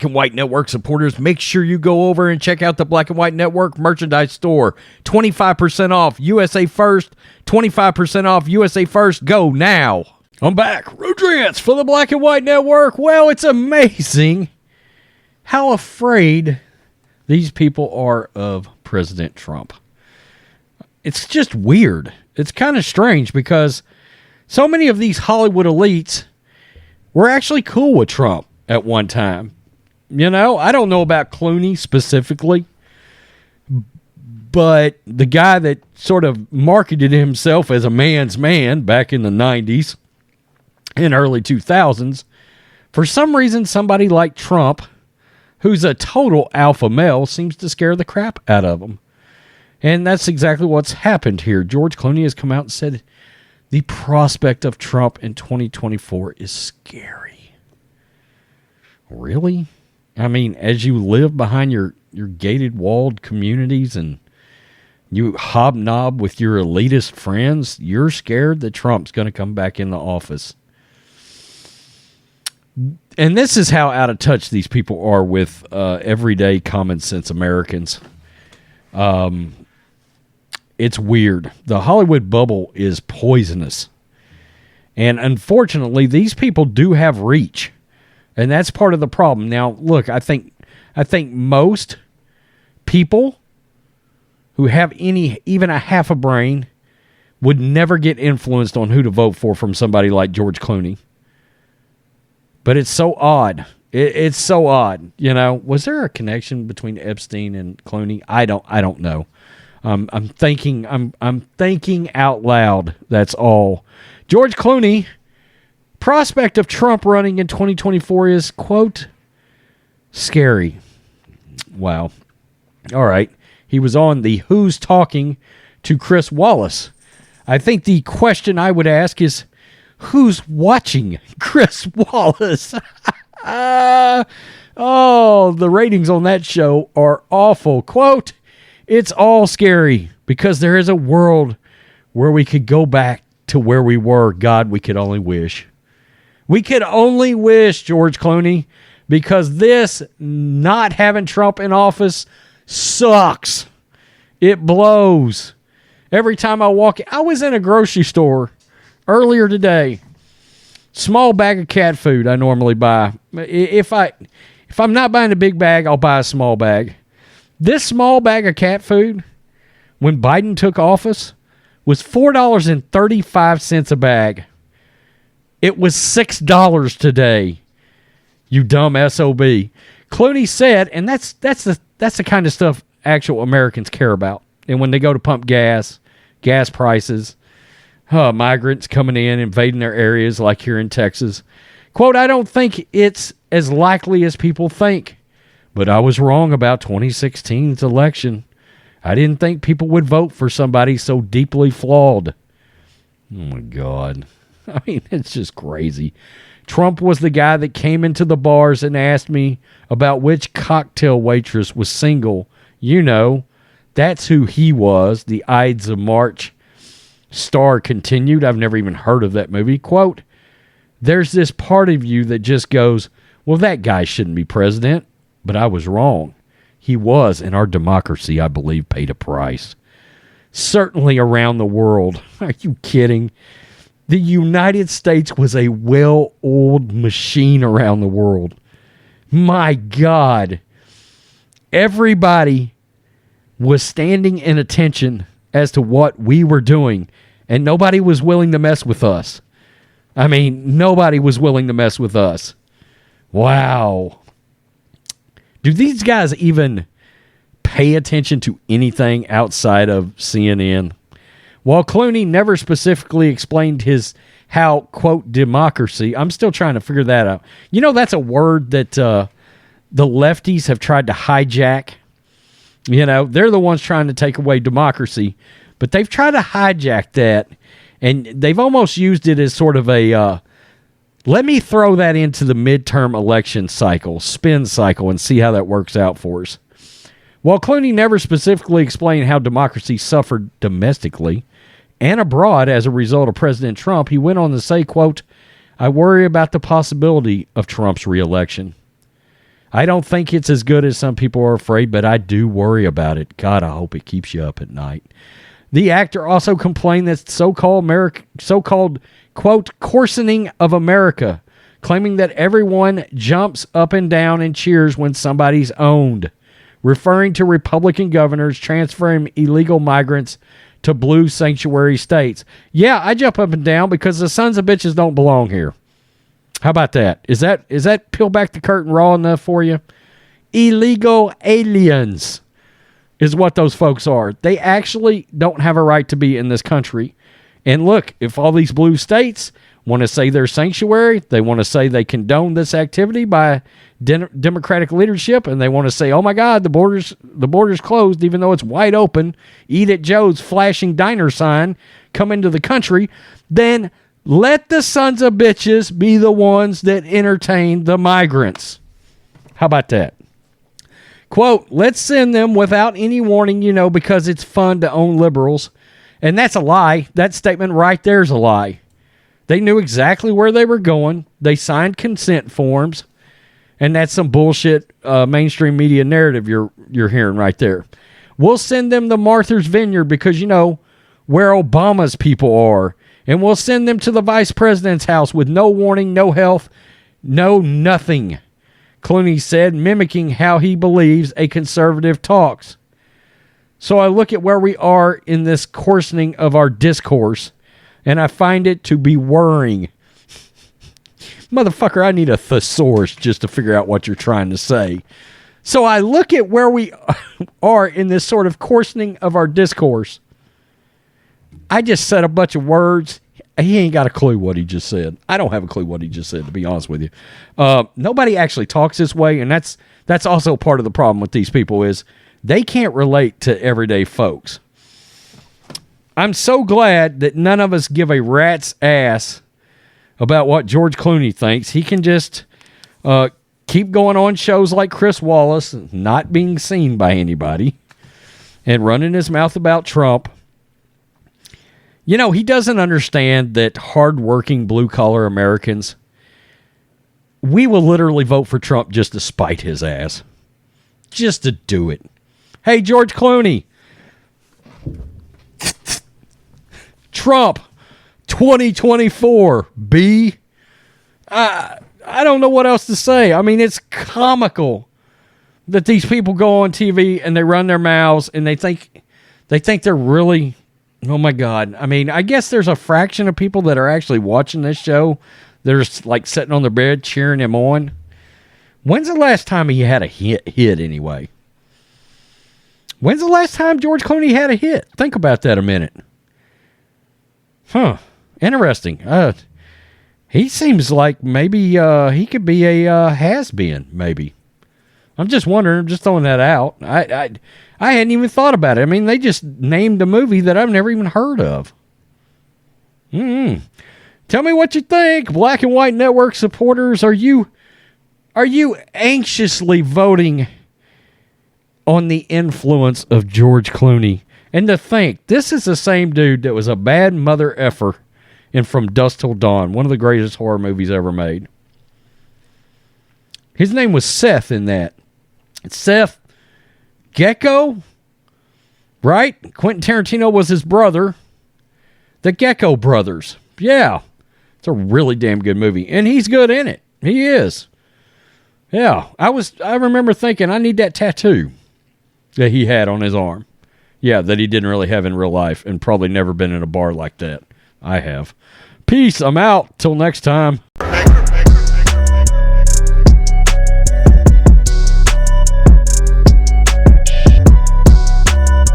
and White Network supporters, make sure you go over and check out the Black and White Network merchandise store. 25% off USA First. 25% off USA First. Go now. I'm back. Rodrance for the Black and White Network. Well, it's amazing how afraid these people are of President Trump. It's just weird. It's kind of strange because so many of these Hollywood elites were actually cool with Trump at one time. You know, I don't know about Clooney specifically, but the guy that sort of marketed himself as a man's man back in the 90s and early 2000s, for some reason, somebody like Trump, who's a total alpha male, seems to scare the crap out of him. And that's exactly what's happened here. George Clooney has come out and said the prospect of Trump in 2024 is scary. Really? I mean, as you live behind your gated walled communities and you hobnob with your elitist friends, you're scared that Trump's going to come back in the office. And this is how out of touch these people are with everyday common sense Americans. It's weird. The Hollywood bubble is poisonous. And unfortunately, these people do have reach. And that's part of the problem. Now, look, I think most people who have even a half a brain would never get influenced on who to vote for from somebody like George Clooney. But it's so odd. It's so odd. You know, was there a connection between Epstein and Clooney? I don't know. I'm thinking out loud. That's all. George Clooney, prospect of Trump running in 2024 is, quote, scary. Wow. All right. He was on the Who's Talking to Chris Wallace. I think the question I would ask is, who's watching Chris Wallace? Oh, the ratings on that show are awful. Quote, it's all scary because there is a world where we could go back to where we were. God, we could only wish. We could only wish, George Clooney, because this not having Trump in office sucks. It blows. Every time I walk, I was in a grocery store earlier today. Small bag of cat food I normally buy. If I'm not buying a big bag, I'll buy a small bag. This small bag of cat food, when Biden took office, was $4.35 a bag. It was $6 today. You dumb SOB. Clooney said, and that's the kind of stuff actual Americans care about. And when they go to pump gas prices, migrants coming in, invading their areas like here in Texas. Quote, I don't think it's as likely as people think, but I was wrong about 2016's election. I didn't think people would vote for somebody so deeply flawed. Oh, my God. I mean, it's just crazy. Trump was the guy that came into the bars and asked me about which cocktail waitress was single. You know, that's who he was. The Ides of March star continued. I've never even heard of that movie. Quote, there's this part of you that just goes, well, that guy shouldn't be president. But I was wrong. He was, and our democracy, I believe, paid a price. Certainly around the world. Are you kidding? The United States was a well-oiled machine around the world. My God. Everybody was standing in attention as to what we were doing, and nobody was willing to mess with us. I mean, nobody was willing to mess with us. Wow. Do these guys even pay attention to anything outside of CNN? While Clooney never specifically explained how, quote, democracy, I'm still trying to figure that out. You know, that's a word that the lefties have tried to hijack. You know, they're the ones trying to take away democracy, but they've tried to hijack that, and they've almost used it as sort of a, let me throw that into the midterm election cycle, spin cycle, and see how that works out for us. While Clooney never specifically explained how democracy suffered domestically and abroad as a result of President Trump, he went on to say, quote, I worry about the possibility of Trump's reelection. I don't think it's as good as some people are afraid, but I do worry about it. God, I hope it keeps you up at night. The actor also complained that so-called, quote, coarsening of America, claiming that everyone jumps up and down and cheers when somebody's owned, referring to Republican governors transferring illegal migrants to blue sanctuary states. Yeah, I jump up and down because the sons of bitches don't belong here. How about that? Is that peel back the curtain raw enough for you? Illegal aliens is what those folks are. They actually don't have a right to be in this country. And look, if all these blue states want to say they're sanctuary, they want to say they condone this activity by Democratic leadership, and they want to say, oh my God, the border's closed, even though it's wide open, Eat at Joe's flashing diner sign come into the country, then let the sons of bitches be the ones that entertain the migrants. How about that? Quote, let's send them without any warning, because it's fun to own liberals. And that's a lie. That statement right there is a lie. They knew exactly where they were going. They signed consent forms. And that's some bullshit mainstream media narrative you're hearing right there. We'll send them to Martha's Vineyard because, where Obama's people are. And we'll send them to the vice president's house with no warning, no health, no nothing. Clooney said, mimicking how he believes a conservative talks. So I look at where we are in this coarsening of our discourse, and I find it to be worrying. Motherfucker, I need a thesaurus just to figure out what you're trying to say. So I look at where we are in this sort of coarsening of our discourse. I just said a bunch of words. He ain't got a clue what he just said. I don't have a clue what he just said, to be honest with you. Nobody actually talks this way, and that's also part of the problem with these people is they can't relate to everyday folks. I'm so glad that none of us give a rat's ass about what George Clooney thinks. He can just keep going on shows like Chris Wallace, not being seen by anybody, and running his mouth about Trump. He doesn't understand that hardworking blue-collar Americans, we will literally vote for Trump just to spite his ass. Just to do it. Hey, George Clooney. Trump, 2024, B. I don't know what else to say. I mean, it's comical that these people go on TV and they run their mouths and they think they're really... Oh, my God. I mean, I guess there's a fraction of people that are actually watching this show. They're just like sitting on their bed cheering him on. When's the last time he had a hit anyway? When's the last time George Clooney had a hit? Think about that a minute. Huh. Interesting. He seems like maybe he could be a has-been, maybe. I'm just wondering. I'm just throwing that out. I hadn't even thought about it. I mean, they just named a movie that I've never even heard of. Tell me what you think, Black and White Network supporters. Are you anxiously voting on the influence of George Clooney? And to think, this is the same dude that was a bad mother effer in From Dusk Till Dawn, one of the greatest horror movies ever made. His name was Seth in that. Seth Gecko, right? Quentin Tarantino was his brother. The Gecko brothers. Yeah. It's a really damn good movie. And he's good in it. He is. Yeah. I remember thinking, I need that tattoo that he had on his arm. Yeah, that he didn't really have in real life and probably never been in a bar like that. I have. Peace. I'm out. Till next time.